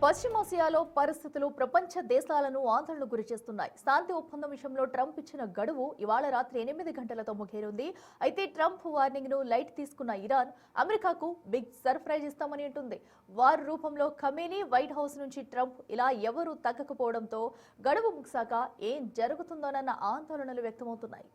పశ్చిమాసియాలో పరిస్థితులు ప్రపంచ దేశాలను ఆందోళనకు గురిచేస్తున్నాయి. శాంతి ఒప్పందం విషయంలో ట్రంప్ ఇచ్చిన గడువు ఇవాళ రాత్రి 8 గంటలతో ముగియనుంది. అయితే ట్రంప్ వార్నింగ్ ను లైట్ తీసుకున్న ఇరాన్ అమెరికాకు బిగ్ సర్ప్రైజ్ ఇస్తామని అంటుంది. వార్ రూపంలో ఖమేనీ వైట్ హౌస్ నుంచి ట్రంప్ ఇలా ఎవరూ తగ్గకపోవడంతో గడువు ముగిసాక ఏం జరుగుతుందోనన్న ఆందోళనలు వ్యక్తమవుతున్నాయి.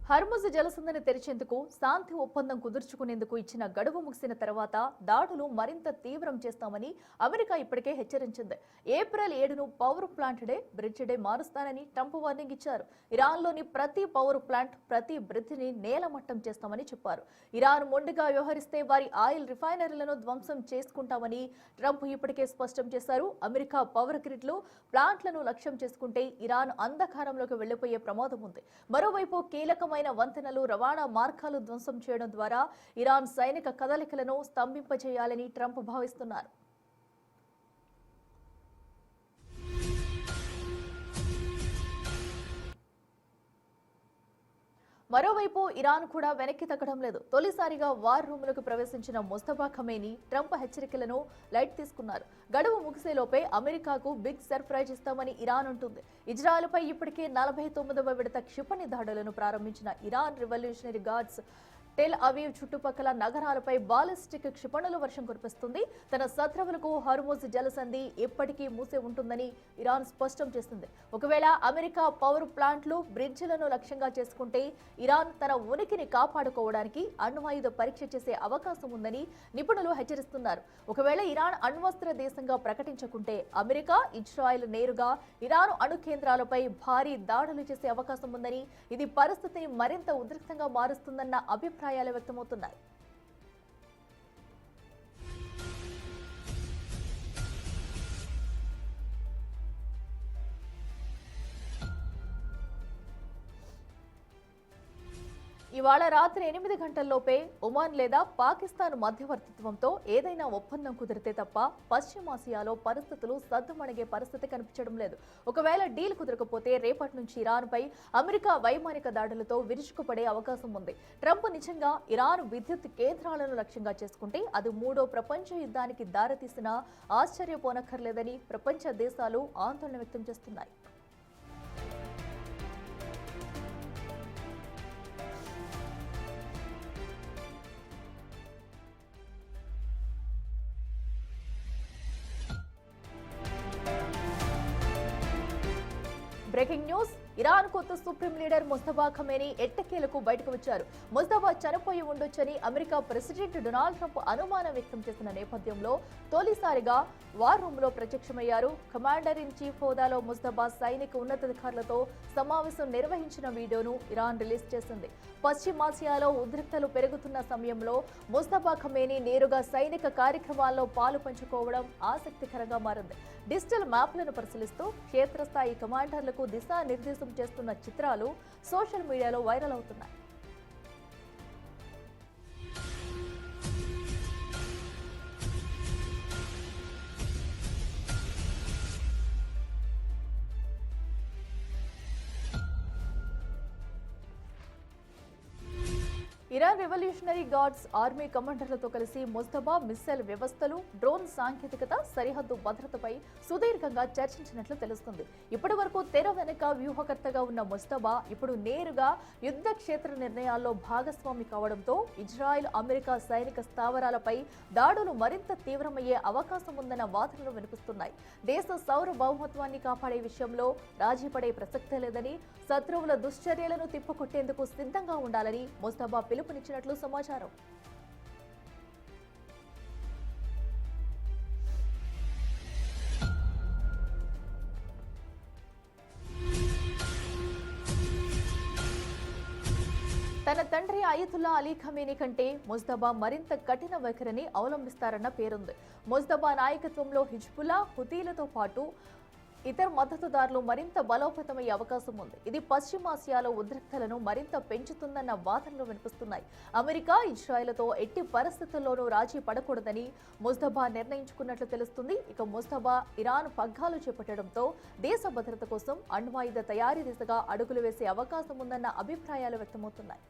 హర్ముజ్ జలసంధిని తెరిచేందుకు శాంతి ఒప్పందం కుదుర్చుకునేందుకు ఇచ్చిన గడువు ముగిసిన తర్వాత దాడులు మరింత తీవ్రం చేస్తామని అమెరికా ఇప్పటికే హెచ్చరించింది. ఏప్రిల్ 7ను power plant day, bridge day మారుస్తానని ట్రంప్ వార్నింగ్ ఇచ్చారు. ఇరాన్లోని ప్రతి పవర్ ప్లాంట్, ప్రతి బ్రిడ్జిని నేలమట్టం చేస్తామని చెప్పారు. ఇరాన్ మొండిగా వ్యవహరిస్తే వారి ఆయిల్ రిఫైనరీలను ధ్వంసం చేసుకుంటామని ట్రంప్ ఇప్పటికే స్పష్టం చేశారు. అమెరికా పవర్ గ్రిడ్లు, ప్లాంట్లను లక్ష్యం చేసుకుంటే ఇరాన్ అంధకారంలోకి వెళ్లిపోయే ప్రమాదం ఉంది. మరోవైపు కీలకమైన వంతెనలు, రవాణా మార్గాలు ధ్వంసం చేయడం ద్వారా ఇరాన్ సైనిక కదలికలను స్తంభింపజేయాలని ట్రంప్ భావిస్తున్నారు. మరోవైపు ఇరాన్ కూడా వెనక్కి తగ్గడం లేదు. తొలిసారిగా వార్ రూములకు ప్రవేశించిన ముస్తఫా ఖమేనీ ట్రంప్ హెచ్చరికలను లైట్ తీసుకున్నారు. గడువు ముగిసేలోపే అమెరికాకు బిగ్ సర్ప్రైజ్ ఇస్తామని ఇరాన్ అంటుంది. ఇజ్రాయెల్పై ఇప్పటికే 49వ విడత క్షిపణి దాడులను ప్రారంభించిన Iran revolutionary guards Tel Aviv చుట్టుపక్కల నగరాలపై బాలిస్టిక్ క్షిపణుల వర్షం కురిపిస్తుంది. తన శత్రువులకు హర్ముజ్ జలసంధి ఎప్పటికీ మూసే ఉంటుందని ఇరాన్ స్పష్టం చేసింది. ఒకవేళ అమెరికా పవర్ ప్లాంట్లు, బ్రిడ్జిలను లక్ష్యంగా చేసుకుంటే ఇరాన్ తన ఉనికిని కాపాడుకోవడానికి అణ్వాయుధ పరీక్ష చేసే అవకాశం ఉందని నిపుణులు హెచ్చరిస్తున్నారు. ఒకవేళ ఇరాన్ అణ్వస్త్ర దేశంగా ప్రకటించకుంటే అమెరికా, ఇజ్రాయెల్ నేరుగా ఇరాన్ అణు కేంద్రాలపై భారీ దాడులు చేసే అవకాశం ఉందని, ఇది పరిస్థితిని మరింత ఉద్రిక్తంగా మారుస్తుందన్న అభిప్రాయాలు వ్యక్తమవుతున్నాయి. ఇవాళ రాత్రి 8 గంటల్లోపే ఒమాన్ లేదా పాకిస్తాన్ మధ్యవర్తిత్వంతో ఏదైనా ఒప్పందం కుదిరితే తప్ప పశ్చిమాసియాలో పరిస్థితులు సద్దుమణిగే పరిస్థితి కనిపించడం లేదు. ఒకవేళ డీల్ కుదరకపోతే రేపటి నుంచి ఇరాన్పై అమెరికా వైమానిక దాడులతో విరుచుకుపడే అవకాశం ఉంది. ట్రంప్ నిజంగా ఇరాన్ విద్యుత్ కేంద్రాలను లక్ష్యంగా చేసుకుంటే అది 3వ ప్రపంచ యుద్ధానికి దారితీసినా ఆశ్చర్యపోనక్కర్లేదని ప్రపంచ దేశాలు ఆందోళన వ్యక్తం చేస్తున్నాయి. బ్రేకింగ్ న్యూస్, ఇరాన్ కొత్త సుప్రీం లీడర్ ముస్తఫా ఖమేనీ ఎట్టకేలకు బయటకు వచ్చారు. ముస్తఫా చనిపోయి ఉండొచ్చని అమెరికా ప్రెసిడెంట్ డొనాల్డ్ ట్రంప్ అనుమానం వ్యక్తం చేసిన నేపథ్యంలో తొలిసారిగా వార్ రూమ్ లో ప్రత్యక్షమయ్యారు. కమాండర్ ఇన్ చీఫ్ హోదాలో ముస్తఫా సైనిక ఉన్నతాధికారులతో సమావేశం నిర్వహించిన వీడియోను ఇరాన్ రిలీజ్ చేసింది. పశ్చిమాసియాలో ఉద్రిక్తలు పెరుగుతున్న సమయంలో ముస్తఫా ఖమేనీ నేరుగా సైనిక కార్యక్రమాల్లో పాలు పంచుకోవడం ఆసక్తికరంగా మారింది. డిజిటల్ మ్యాప్లను పరిశీలిస్తూ క్షేత్రస్థాయి కమాండర్లకు దిశానిర్దేశం చేస్తున్న చిత్రాలు సోషల్ మీడియాలో వైరల్ అవుతున్నాయి. ఇరాన్ రెవల్యూషనరీ గార్డ్స్ ఆర్మీ కమాండర్లతో కలిసి ముస్తఫా మిస్సైల్ వ్యవస్థలు, డ్రోన్ సాంకేతికత, సరిహద్దు భద్రతపై సుదీర్ఘంగా చర్చించినట్లు తెలుస్తుంది. ఇప్పటి వరకు తెర వెనుక వ్యూహకర్తగా ఉన్న ముస్తఫా ఇప్పుడు నేరుగా యుద్ధ క్షేత్ర నిర్ణయాల్లో భాగస్వామి కావడంతో ఇజ్రాయెల్, అమెరికా సైనిక స్థావరాలపై దాడులు మరింత తీవ్రమయ్యే అవకాశం ఉందన్న వాదనలు వినిపిస్తున్నాయి. దేశ సార్వభౌమత్వాన్ని కాపాడే విషయంలో రాజీ పడే ప్రసక్తే లేదని, శత్రువుల దుశ్చర్యలను తిప్పుకొట్టేందుకు సిద్ధంగా ఉండాలని ముస్తఫా పిలుపునిచ్చినట్లు సమాచారం. తన తండ్రి అయతుల్లా అలీ ఖమేనీ కంటే ముస్తఫా మరింత కఠిన వైఖరిని అవలంబిస్తారన్న పేరుంది. ముస్తఫా నాయకత్వంలో హిజ్బుల్లా, హుతీలతో పాటు ఇతర మద్దతుదారులు మరింత బలోపేతమయ్యే అవకాశం ఉంది. ఇది పశ్చిమాసియాలో ఉద్రిక్తలను మరింత పెంచుతుందన్న వాదనలు వినిపిస్తున్నాయి. అమెరికా ఇజ్రాయెల్తో ఎట్టి పరిస్థితుల్లోనూ రాజీ పడకూడదని ముస్తఫా నిర్ణయించుకున్నట్లు తెలుస్తుంది. ఇక ముస్తఫా ఇరాన్ పగ్గాలు చేపట్టడంతో దేశ భద్రత కోసం అణ్వాయుధ తయారీ దిశగా అడుగులు వేసే అవకాశం ఉందన్న అభిప్రాయాలు వ్యక్తమవుతున్నాయి.